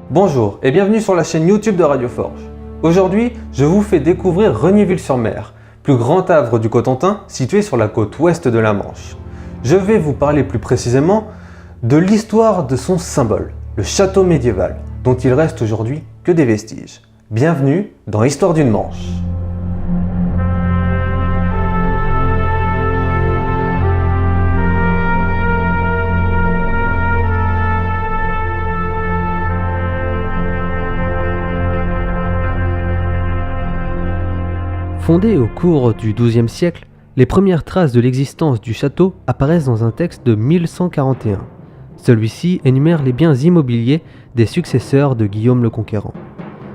Bonjour et bienvenue sur la chaîne YouTube de Radio Forge. Aujourd'hui, je vous fais découvrir Regnéville-sur-Mer, plus grand havre du Cotentin situé sur la côte ouest de la Manche. Je vais vous parler plus précisément de l'histoire de son symbole, le château médiéval, dont il reste aujourd'hui que des vestiges. Bienvenue dans Histoire d'une Manche. Fondé au cours du XIIe siècle, les premières traces de l'existence du château apparaissent dans un texte de 1141. Celui-ci énumère les biens immobiliers des successeurs de Guillaume le Conquérant.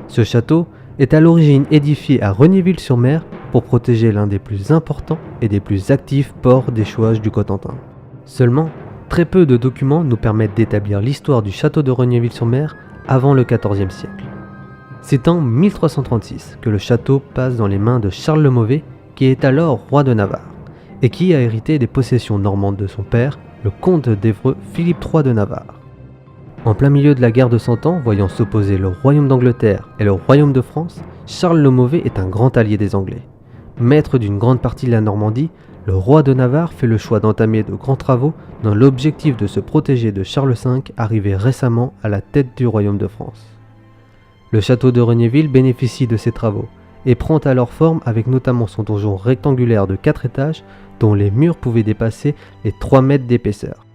Ce château est à l'origine édifié à Regnéville-sur-Mer pour protéger l'un des plus importants et des plus actifs ports d'échouage du Cotentin. Seulement, très peu de documents nous permettent d'établir l'histoire du château de Regnéville-sur-Mer avant le XIVe siècle. C'est en 1336 que le château passe dans les mains de Charles le Mauvais, qui est alors roi de Navarre, et qui a hérité des possessions normandes de son père, le comte d'Évreux Philippe III de Navarre. En plein milieu de la guerre de Cent Ans, voyant s'opposer le royaume d'Angleterre et le royaume de France, Charles le Mauvais est un grand allié des Anglais. Maître d'une grande partie de la Normandie, le roi de Navarre fait le choix d'entamer de grands travaux dans l'objectif de se protéger de Charles V, arrivé récemment à la tête du royaume de France. Le château de Regnéville bénéficie de ces travaux et prend alors forme avec notamment son donjon rectangulaire de 4 étages dont les murs pouvaient dépasser les 3 mètres d'épaisseur.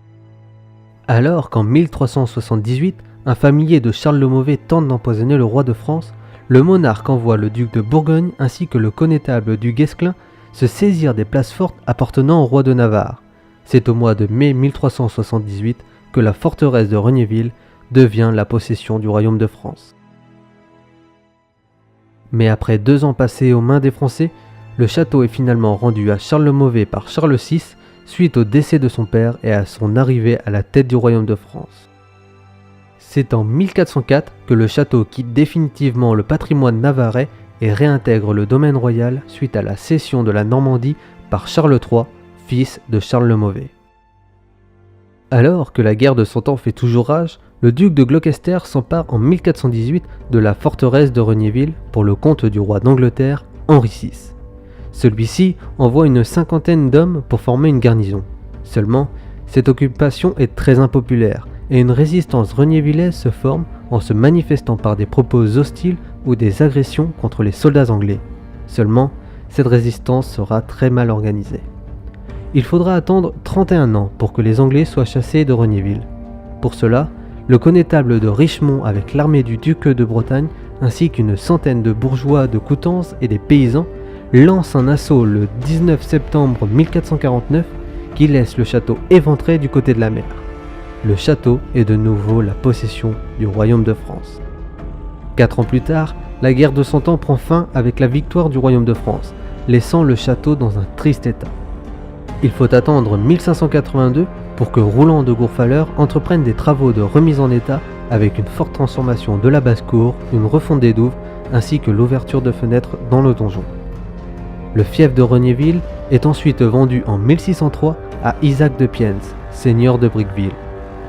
Alors qu'en 1378, un familier de Charles le Mauvais tente d'empoisonner le roi de France, le monarque envoie le duc de Bourgogne ainsi que le connétable du Guesclin se saisir des places fortes appartenant au roi de Navarre. C'est au mois de mai 1378 que la forteresse de Regnéville devient la possession du royaume de France. Mais après 2 ans passés aux mains des Français, le château est finalement rendu à Charles le Mauvais par Charles VI suite au décès de son père et à son arrivée à la tête du royaume de France. C'est en 1404 que le château quitte définitivement le patrimoine navarrais et réintègre le domaine royal suite à la cession de la Normandie par Charles III, fils de Charles le Mauvais. Alors que la guerre de Cent Ans fait toujours rage, le duc de Gloucester s'empare en 1418 de la forteresse de Regnéville pour le compte du roi d'Angleterre, Henri VI. Celui-ci envoie une 50aine d'hommes pour former une garnison. Seulement, cette occupation est très impopulaire et une résistance regnévillaise se forme en se manifestant par des propos hostiles ou des agressions contre les soldats anglais. Seulement, cette résistance sera très mal organisée. Il faudra attendre 31 ans pour que les Anglais soient chassés de Regnéville. Pour cela, le connétable de Richemont avec l'armée du duc de Bretagne ainsi qu'une centaine de bourgeois de Coutances et des paysans lance un assaut le 19 septembre 1449 qui laisse le château éventré du côté de la mer. Le château est de nouveau la possession du royaume de France. 4 ans plus tard, la guerre de Cent Ans prend fin avec la victoire du royaume de France, laissant le château dans un triste état. Il faut attendre 1582 pour que Roland de Gourfaleur entreprenne des travaux de remise en état avec une forte transformation de la basse-cour, une refonte des douves ainsi que l'ouverture de fenêtres dans le donjon. Le fief de Regnéville est ensuite vendu en 1603 à Isaac de Piennes, seigneur de Briqueville.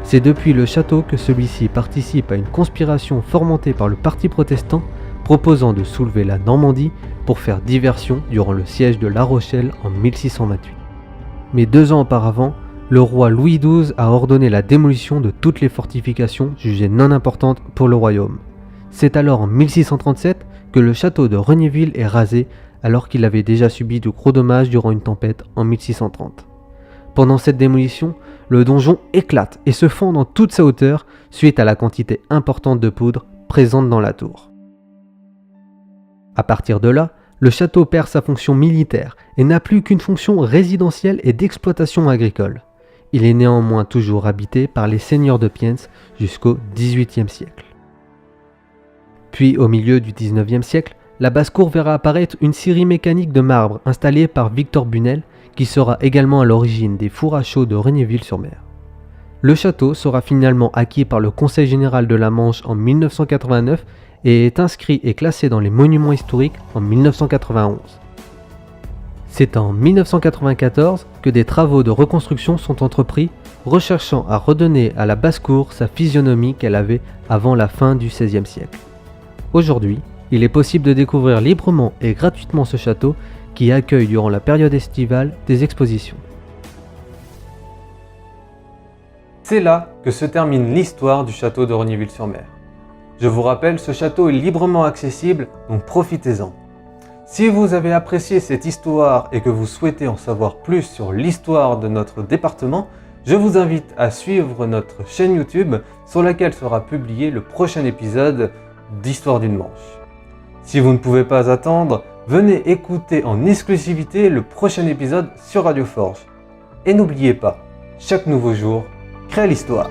C'est depuis le château que celui-ci participe à une conspiration fomentée par le parti protestant proposant de soulever la Normandie pour faire diversion durant le siège de La Rochelle en 1628. Mais 2 ans auparavant, le roi Louis XII a ordonné la démolition de toutes les fortifications jugées non importantes pour le royaume. C'est alors en 1637 que le château de Regnéville est rasé alors qu'il avait déjà subi de gros dommages durant une tempête en 1630. Pendant cette démolition, le donjon éclate et se fond dans toute sa hauteur suite à la quantité importante de poudre présente dans la tour. À partir de là, le château perd sa fonction militaire et n'a plus qu'une fonction résidentielle et d'exploitation agricole. Il est néanmoins toujours habité par les seigneurs de Piennes jusqu'au XVIIIe siècle. Puis au milieu du XIXe siècle, la basse-cour verra apparaître une scierie mécanique de marbre installée par Victor Bunel qui sera également à l'origine des fours à chaux de Regnéville-sur-Mer. Le château sera finalement acquis par le Conseil général de la Manche en 1989 et est inscrit et classé dans les monuments historiques en 1991. C'est en 1994 que des travaux de reconstruction sont entrepris, recherchant à redonner à la basse-cour sa physionomie qu'elle avait avant la fin du XVIe siècle. Aujourd'hui, il est possible de découvrir librement et gratuitement ce château qui accueille durant la période estivale des expositions. C'est là que se termine l'histoire du château de Regnéville-sur-Mer. Je vous rappelle, ce château est librement accessible, donc profitez-en. Si vous avez apprécié cette histoire et que vous souhaitez en savoir plus sur l'histoire de notre département, je vous invite à suivre notre chaîne YouTube sur laquelle sera publié le prochain épisode d'Histoire d'une Manche. Si vous ne pouvez pas attendre, venez écouter en exclusivité le prochain épisode sur Radio Forge. Et n'oubliez pas, chaque nouveau jour crée l'histoire.